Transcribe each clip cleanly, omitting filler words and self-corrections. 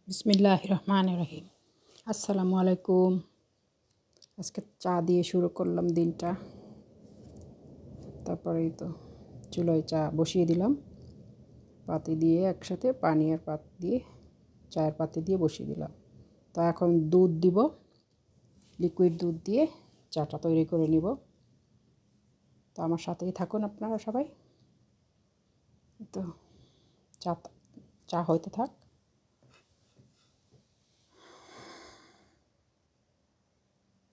বিসমিল্লাহির রহমানির রহিম। আসসালামু আলাইকুম। আজকে চা দিয়ে শুরু করলাম দিনটা। তারপরেই তো চুলায় চা বসিয়ে দিলাম, পাতি দিয়ে একসাথে পানি আর পাতি দিয়ে চায়ের পাতি দিয়ে বসিয়ে দিলাম। তো এখন দুধ দিব, লিকুইড দুধ দিয়ে চাটা তৈরি করে নিব। তো আমার সাথেই থাকুন আপনারা সবাই। তো চা চা হইতে থাক।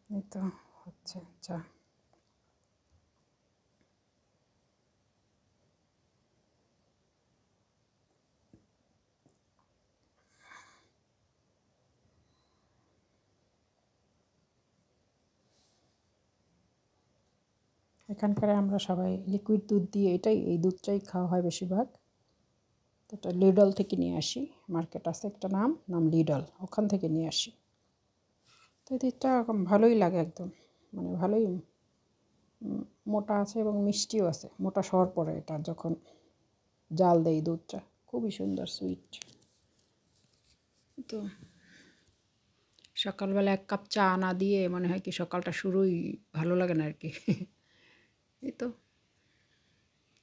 এই তো হচ্ছে চা। এখানকার আমরা সবাই লিকুইড দুধ দিয়ে এই দুধটাই খাওয়া হয় বেশিরভাগ। এটা লিডল থেকে নিয়ে আসি, মার্কেট আছে একটা নাম লিডল, ওখান থেকে নিয়ে আসি। তো এই দুধটা ভালোই লাগে একদম, মানে ভালোই মোটা আছে এবং মিষ্টিও আছে, মোটা সর পড়ে এটা যখন জাল দেয় দুধটা, খুবই সুন্দর সুইট। তো সকালবেলা এক কাপ চা না দিয়ে মনে হয় কি সকালটা শুরুই ভালো লাগে না আর কি। এই তো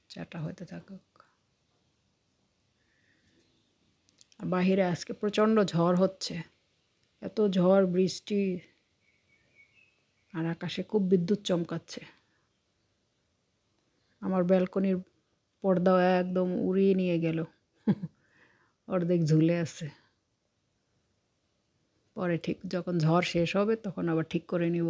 চাটা হতে থাকুক। আর বাহিরে আজকে প্রচণ্ড ঝড় হচ্ছে, এত ঝড় বৃষ্টি, আর আকাশে খুব বিদ্যুৎ চমকাচ্ছে। আমার ব্যালকনির পর্দাও একদম উড়িয়ে নিয়ে গেল, অর্ধেক ঝুলে আছে। পরে ঠিক যখন ঝড় শেষ হবে তখন আবার ঠিক করে নিব।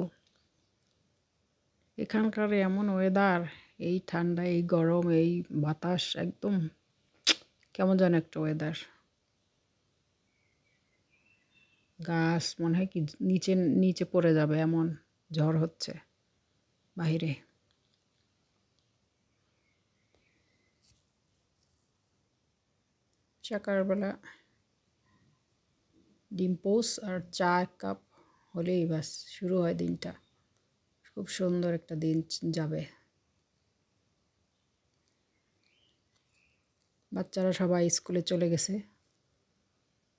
এখানকার এমন ওয়েদার, এই ঠান্ডা, এই গরম, এই বাতাস, একদম কেমন যেন একটা ওয়েদার। গাছ মনে হয় কি নিচে নিচে পড়ে যাবে, এমন ঝড় হচ্ছে বাহিরে। সকালবেলা ডিম পোস্ট আর চা এক কাপ হলেই ব্যাস শুরু হয় দিনটা। খুব সুন্দর একটা দিন যাবে। বাচ্চারা সবাই স্কুলে চলে গেছে,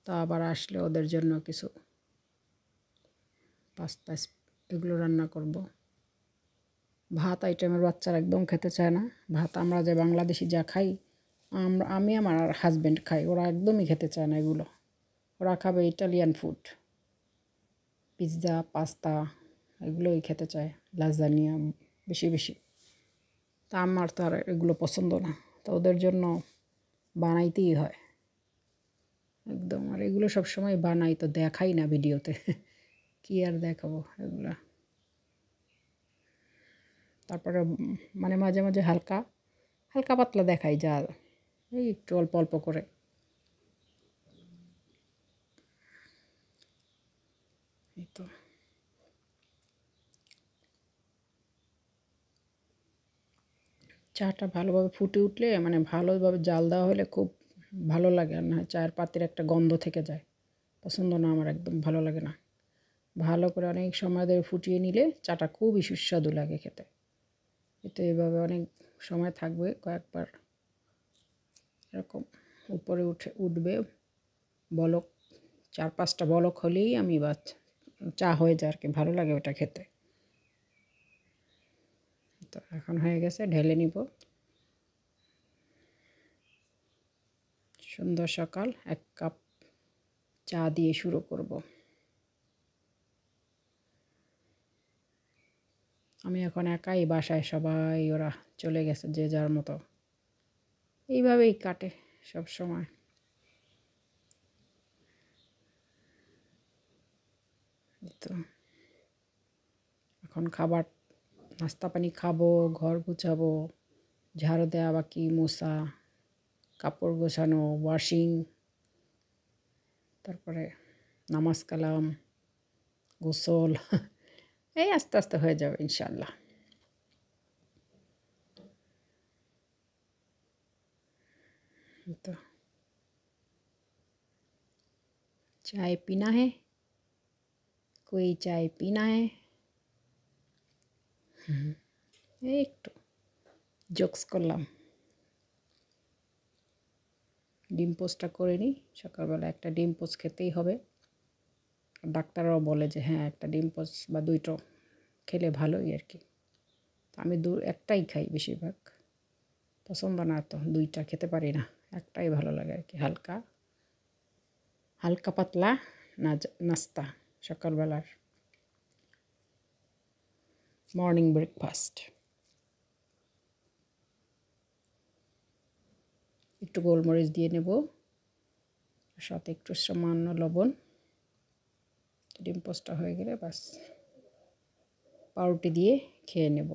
তো আবার আসলে ওদের জন্য কিছু পাস্তা এগুলো রান্না করব। ভাত আইটেমের বাচ্চারা একদম খেতে চায় না। ভাত আমরা যে বাংলাদেশি যা খাই, আমি আমার হাজব্যান্ড খাই, ওরা একদমই খেতে চায় না এগুলো। ওরা খাবে ইটালিয়ান ফুড, পিৎজা, পাস্তা, এগুলোই খেতে চায়, লাজানিয়া বেশি বেশি। তা আমার তো আর এগুলো পছন্দ না, তো ওদের জন্য বানাইতেই হয় একদম। আর এগুলো সবসময় বানাই, তো দেখাই না ভিডিওতে। কী আর দেখাবো এগুলো। তারপরে মানে মাঝে মাঝে হালকা হালকা পাতলা দেখাই, যা এই একটু অল্প অল্প করে। এই তো চাটা ভালোভাবে ফুটে উঠলে, মানে ভালোভাবে জাল দেওয়া হলে খুব ভালো লাগে। আর না চায়ের পাতির একটা গন্ধ থেকে যায়, পছন্দ না আমার, একদম ভালো লাগে না। ভালো করে অনেক সময় ধরে ফুটিয়ে নিলে চাটা খুবই সুস্বাদু লাগে খেতে। এতে এভাবে অনেক সময় থাকবে, কয়েকবার এরকম উপরে উঠবে বলক, 4-5টা বলক হলেই আমি বাস চা হয়ে যায় আর কি, ভালো লাগে ওটা খেতে। তো এখন হয়ে গেছে, ঢেলে নিব। সুন্দর সকাল, এক কাপ চা দিয়ে শুরু করব। আমি এখন একাই বাসায়, সবাই ওরা চলে গেছে যে যার মতো। এইভাবেই কাটে সব সময়। তো এখন খাবার নাস্তা পানি খাবো, ঘর গুছাবো, ঝাড়ু দেওয়া বাকি, মোছা, কাপড় গোছানো, ওয়াশিং, তারপরে নামাজ কালাম, গোসল, এই আস্তে আস্তে হয়ে যাবে ইনশাল্লাহ। तो चाय पीना है, कोई चाय पीना है, একটু জোকস করলাম। ডিম পোস্টটা করে নিই। সকালবেলা একটা ডিম পোস্ট খেতেই হবে। ডাক্তাররাও বলে যে হ্যাঁ একটা ডিম পোস্ট বা 2টো খেলে ভালোই আর কি। তো আমি একটাই খাই বেশিরভাগ, পছন্দ না তো 2টা খেতে পারি না, একটাই ভালো লাগে আর কি। হালকা হালকা পাতলা নাস্তা সকালবেলার মর্নিং ব্রেকফাস্ট। একটু গোলমরিচ দিয়ে নেব, সাথে একটু সামান্য লবণ। ডিম পোস্টটা হয়ে গেলে বাস পাউরুটি দিয়ে খেয়ে নেব।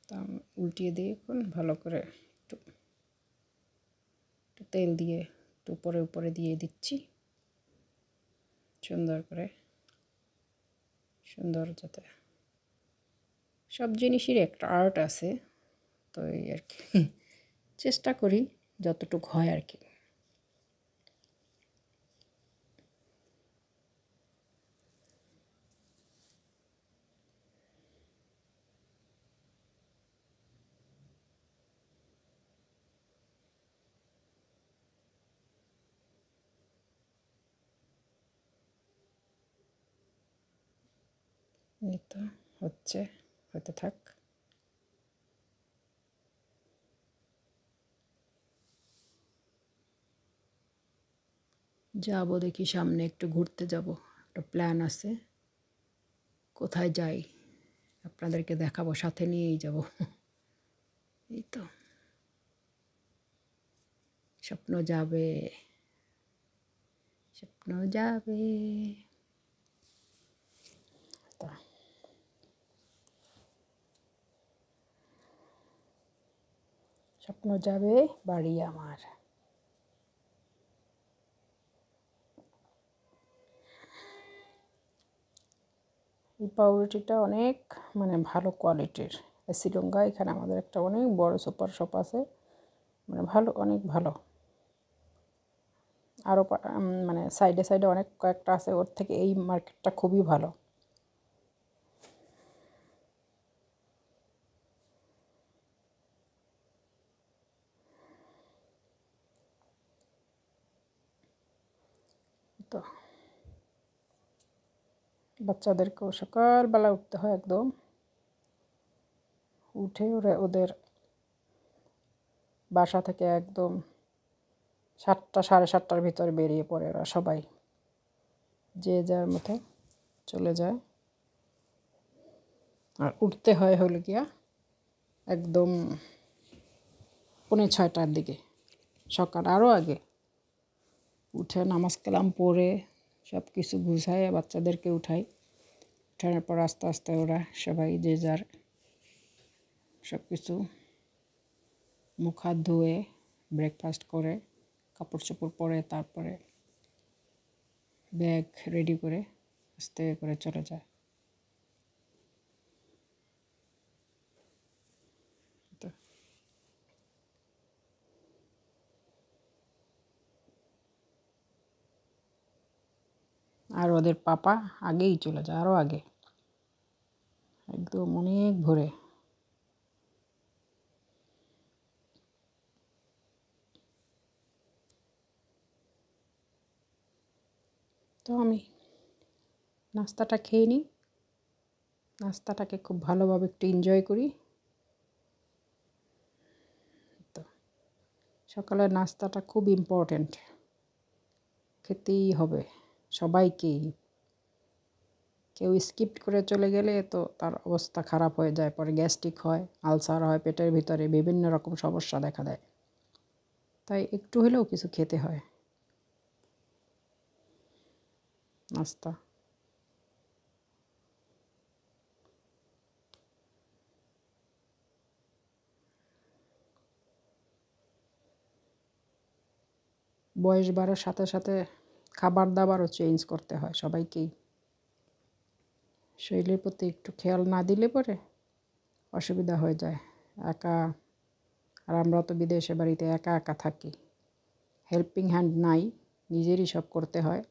তা উল্টিয়ে দিয়ে এখন ভালো করে একটু তেল দিয়ে একটু উপরে উপরে দিয়ে দিচ্ছি, সুন্দর করে, সুন্দর যাতে। সব জিনিসেরই একটা আর্ট আছে, তো এই আর কি চেষ্টা করি যতটুকু হয় আর কি। এই তো হচ্ছে, হতে থাক। যাব দেখি সামনে একটু ঘুরতে যাব, একটা প্ল্যান আছে। কোথায় যাই আপনাদেরকে দেখাবো, সাথে নিয়েই যাব। এই তো স্বপ্ন যাবে, স্বপ্ন যাবে। তা স্বপ্ন যাবে, বাড়ি আমার। এই পাউরুটিটা অনেক মানে ভালো কোয়ালিটির। এসিডোঙ্গা এখানে আমাদের একটা অনেক বড় সুপার শপ আছে, মানে ভালো, অনেক ভালো। আরও মানে সাইডে সাইডে অনেক কয়েকটা আছে, ওর থেকে এই মার্কেটটা খুবই ভালো। তো বাচ্চাদেরকেও সকালবেলা উঠতে হয় একদম, উঠে ওদের বাসা থেকে একদম 7টা 7:30টার ভিতরে বেরিয়ে পড়ে ওরা সবাই, যে যার মতো চলে যায়। আর উঠতে হয় হলো গিয়া একদম 5:45টার দিকে, সকাল আরও আগে উঠে নামাজ কালাম পড়ে সব কিছু গুছায় বাচ্চাদেরকে উঠাই। উঠানোর পর আস্তে আস্তে ওরা সবাই যে যার সব কিছু মুখ হাত ধুয়ে ব্রেকফাস্ট করে কাপড় চোপড় পরে তারপরে ব্যাগ রেডি করে আস্তে করে চলে যায়। তো আর ওদের পাপা আগেই চলে যায়, আরও আগে, একদম অনেক ভোরে। তো আমি নাস্তাটা খেয়ে নিই, নাস্তাটাকে খুব ভালোভাবে একটু এনজয় করি। তো সকালের নাস্তাটা খুব ইম্পর্ট্যান্ট, খেতেই হবে সবাইকেই। কেউ স্কিপ করে চলে গেলে তো তার অবস্থা খারাপ হয়ে যায়, পরে গ্যাস্ট্রিক হয়, আলসার হয়, পেটের ভিতরে বিভিন্ন রকম সমস্যা দেখা দেয়। তাই একটু হলেও কিছু খেতে হয় নাস্তা। বয়স বাড়ার সাথে সাথে খাবার দাবারও চেঞ্জ করতে হয় সবাইকেই। শরীরের প্রতি একটু খেয়াল না দিলে পরে অসুবিধা হয়ে যায়। একা, আর আমরা তো বিদেশে বাড়িতে একা একা থাকি, হেল্পিং হ্যান্ড নাই, নিজেরই সব করতে হয়,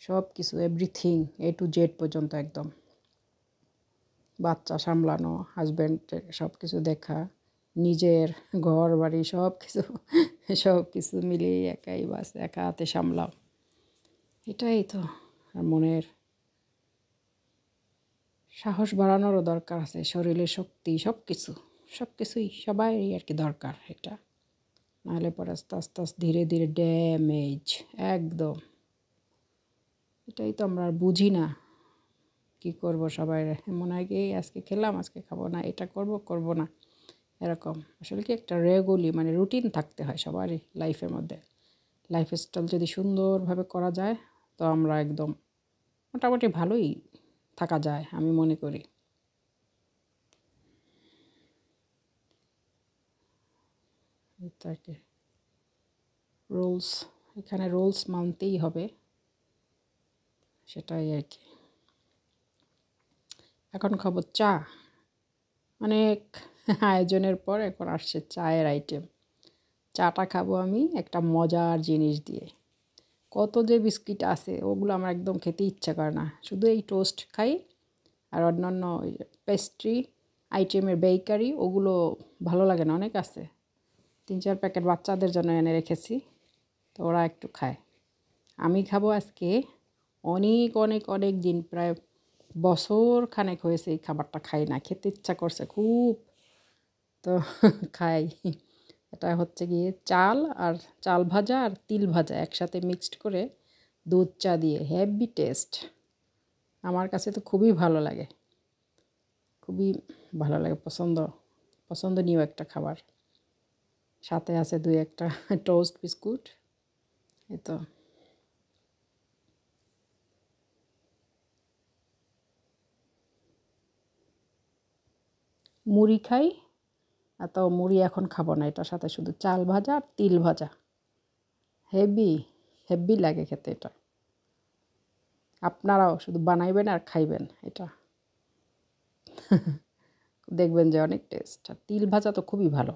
সব কিছু এভরিথিং A to Z পর্যন্ত একদম। বাচ্চা সামলানো, হাজব্যান্ডের সব কিছু দেখা, নিজের ঘর বাড়ি সব কিছু মিলিয়ে একাই বাস একা হাতে সামলাও। এটাই তো। আর মনের সাহস বাড়ানোরও দরকার আছে, শরীরের শক্তি সব কিছুই সবাই আর কি দরকার এটা। নাহলে পরে আস্তে আস্তে আস্তে ধীরে ধীরে ড্যামেজ একদম। এটাই তো আমরা আর বুঝি না। কী করবো সবাই মনে হয় কি আজকে খেলাম আজকে খাবো না, এটা করব না, এরকম। আসলে কি একটা মানে রুটিন থাকতে হয় সবারই লাইফের মধ্যে। লাইফস্টাইল যদি সুন্দরভাবে করা যায় তো আমরা একদম মোটামুটি ভালোই থাকা যায় আমি মনে করি। এটাকে রুলস, এখানে রুলস মানতেই হবে, সেটাই আর কি। এখন খাবো চা। অনেক আয়োজনের পর এখন আসছে চায়ের আইটেম। চাটা খাবো আমি একটা মজার জিনিস দিয়ে। কত যে বিস্কিট আছে ওগুলো আমার একদম খেতে ইচ্ছা করে না, শুধু এই টোস্ট খাই। আর অন্যান্য পেস্ট্রি আইটেমের বেকারি ওগুলো ভালো লাগে না, অনেক আছে। 3-4 প্যাকেট বাচ্চাদের জন্য এনে রেখেছি, তো ওরা একটু খায়। আমি খাবো আজকে অনেক অনেক অনেক দিন, প্রায় বছর খানেক হয়েছে এই খাবারটা খাই না, খেতে ইচ্ছা করছে খুব, তো খাই। এটা হচ্ছে গিয়ে চাল ভাজা আর তিল ভাজা একসাথে মিক্সড করে দুধ চা দিয়ে, হেভি টেস্ট। আমার কাছে তো খুবই ভালো লাগে, খুবই ভালো লাগে, পছন্দনীয় একটা খাবার। সাথে আছে 2-1টা টোস্ট বিস্কুট। এই তো। মুড়ি খাই, তো মুড়ি এখন খাবো না, এটার সাথে শুধু চাল ভাজা আর তিল ভাজা। হেভি হেভি লাগে খেতে এটা। আপনারাও শুধু বানাইবেন আর খাইবেন এটা, দেখবেন যে অনেক টেস্ট। আর তিল ভাজা তো খুবই ভালো,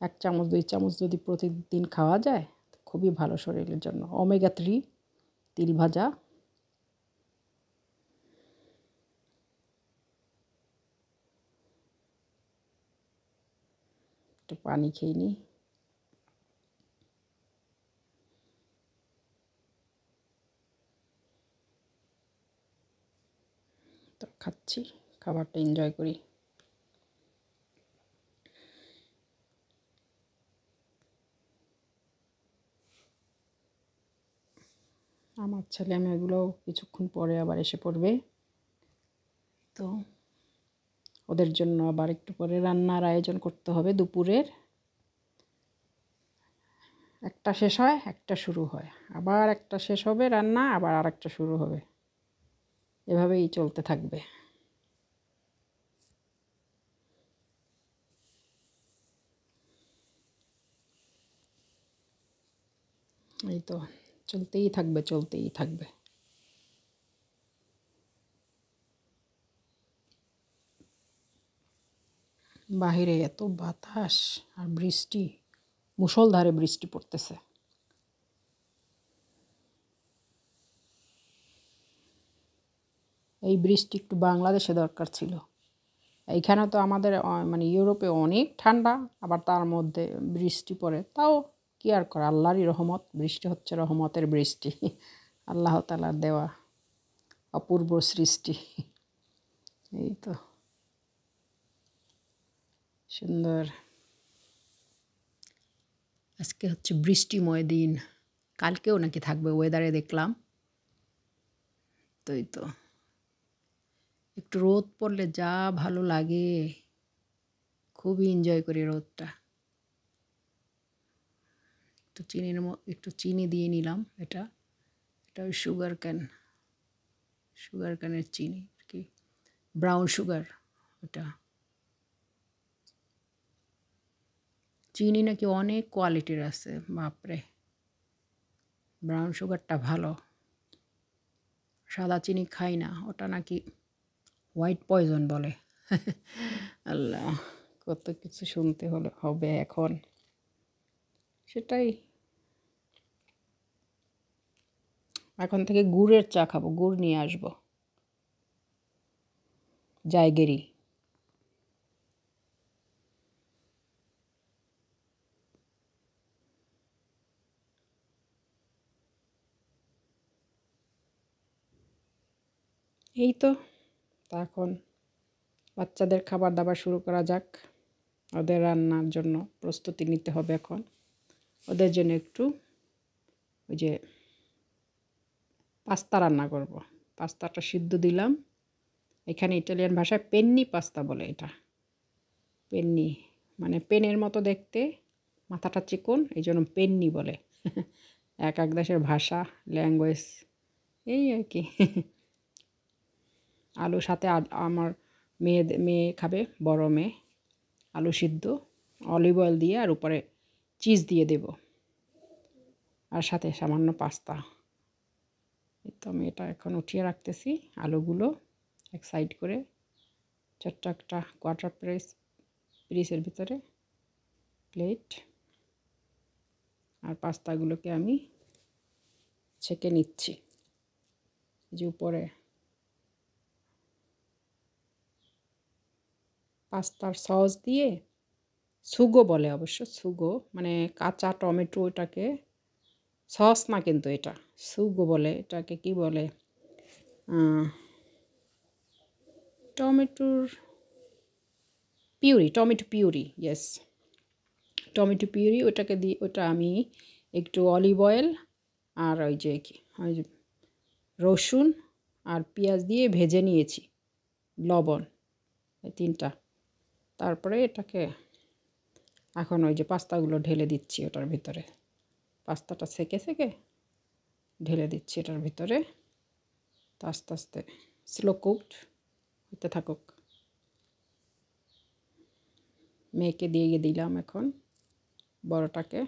1 চামচ 2 চামচ যদি প্রতিদিন খাওয়া যায় তো খুবই ভালো শরীরের জন্য। ওমেগা 3 তিল ভাজা। একটু পানি খেয়ে নিই। তো খাচ্ছি, খাবারটা এনজয় করি। আমার ছেলে মেয়েগুলো কিছুক্ষণ পরে আবার এসে পড়বে, তো ওদের জন্য আবার একটু পরে রান্নার আয়োজন করতে হবে দুপুরের। একটা শেষ হয় একটা শুরু হয়, আবার একটা শেষ হবে রান্না, আবার আরেকটা শুরু হবে, এভাবেই চলতে থাকবে। এই তো চলতেই থাকবে চলতেই থাকবে। বাহিরে এত বাতাস আর বৃষ্টি, মুষলধারে বৃষ্টি পড়তেছে। এই বৃষ্টি একটু বাংলাদেশে দরকার ছিল। এইখানে তো আমাদের মানে ইউরোপে অনেক ঠান্ডা, আবার তার মধ্যে বৃষ্টি পড়ে, তাও কি আর করা, আল্লাহরই রহমত, বৃষ্টি হচ্ছে রহমতের বৃষ্টি। আল্লাহ তাআলার দেওয়া অপূর্ব সৃষ্টি। এই তো সুন্দর। আজকে হচ্ছে বৃষ্টিময় দিন, কালকেও নাকি থাকবে ওয়েদারে দেখলাম। তো এই তো একটু রোদ পড়লে যা ভালো লাগে, খুবই এনজয় করি রোদটা। একটু চিনি দিয়ে নিলাম, এটা ওই সুগার ক্যানের চিনি আর কি, ব্রাউন সুগার। ওটা চিনি নাকি অনেক কোয়ালিটির আছে, বাপরে। ব্রাউন সুগারটা ভালো, সাদা চিনি খাই না, ওটা নাকি হোয়াইট পয়জন বলে। আল্লাহ, কত কিছু শুনতে হবে এখন, সেটাই। এখন থেকে গুড়ের চা খাবো, গুড় নিয়ে আসবো। জায়গেরি। এই তো, এখন বাচ্চাদের খাবার দাবার শুরু করা যাক। ওদের রান্নার জন্য প্রস্তুতি নিতে হবে এখন। ওদের জন্য একটু ওই যে পাস্তা রান্না করব। পাস্তাটা সিদ্ধ দিলাম। এখানে ইটালিয়ান ভাষায় পেন্নি পাস্তা বলে এটা। পেন্নি মানে পেনের মতো দেখতে, মাথাটা চিকন, এই জন্য পেন্নি বলে। এক এক দেশের ভাষা, ল্যাঙ্গুয়েজ এই আর কি। আলু সাথে আমার মেয়ে খাবে, বড় মেয়ে। আলু সিদ্ধ, অলিভ অয়েল দিয়ে আর উপরে চিজ দিয়ে দেব, আর সাথে সামান্য পাস্তা। তো আমি এটা এখন উঠিয়ে রাখতেছি আলুগুলো এক সাইড করে, ছোট্ট একটা কোয়ার্টার পিসের ভিতরে প্লেট। আর পাস্তাগুলোকে আমি ছেঁকে নিচ্ছি। যে উপরে পাস্তার সস দিয়ে, সুগো বলে অবশ্য, সুগো মানে কাঁচা টমেটো, এটাকে সস না কিন্তু এটা সুগো বলে। এটাকে কি বলে, টমেটোর puree, tomato puree, yes, tomato puree. ওটাকে দিয়ে, ওটা আমি একটু অলিভ অয়েল আর ওই যে রসুন আর পেঁয়াজ দিয়ে ভেজে নিয়েছি, লবণ, এই তিনটা। তারপরে এটাকে এখন ওই যে পাস্তাগুলো ঢেলে দিচ্ছি ওটার ভিতরে। পাস্তাটা সেকে ঢেলে দিচ্ছি এটার ভিতরে। তো আস্তে আস্তে স্লো কুকড হতে থাকুক। মেয়েকে দিয়ে দিলাম এখন, বড়টাকে।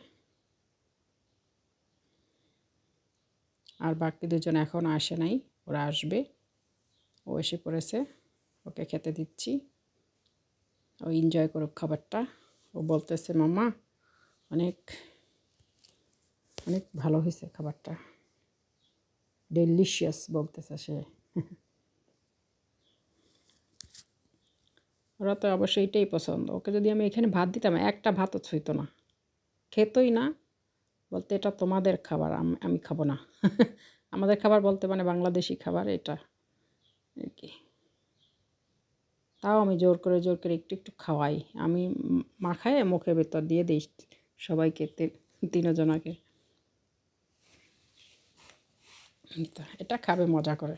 আর বাকি দুজন এখন আসে নাই, ওরা আসবে। ও এসে পড়েছে, ওকে খেতে দিচ্ছি। ও এনজয় করুক খাবারটা। ও বলতেছে মাম্মা অনেক অনেক ভালো হয়েছে খাবারটা, ডেলিশিয়াস বলতেছে সে। ওরা তো অবশ্যই এটাই পছন্দ। ওকে যদি আমি এখানে ভাত দিতাম, একটা ভাতও ছুঁইতো না, খেতই না। বলতে এটা তোমাদের খাবার, আমি খাবো না। আমাদের খাবার বলতে মানে বাংলাদেশি খাবার এটা আর কি। তাও আমি জোর করে একটু একটু খাওয়াই। আমি মাখায় মুখের ভেতর দিয়ে দিই সবাইকে, তিনজনাকে। এটা খাবে মজা করে।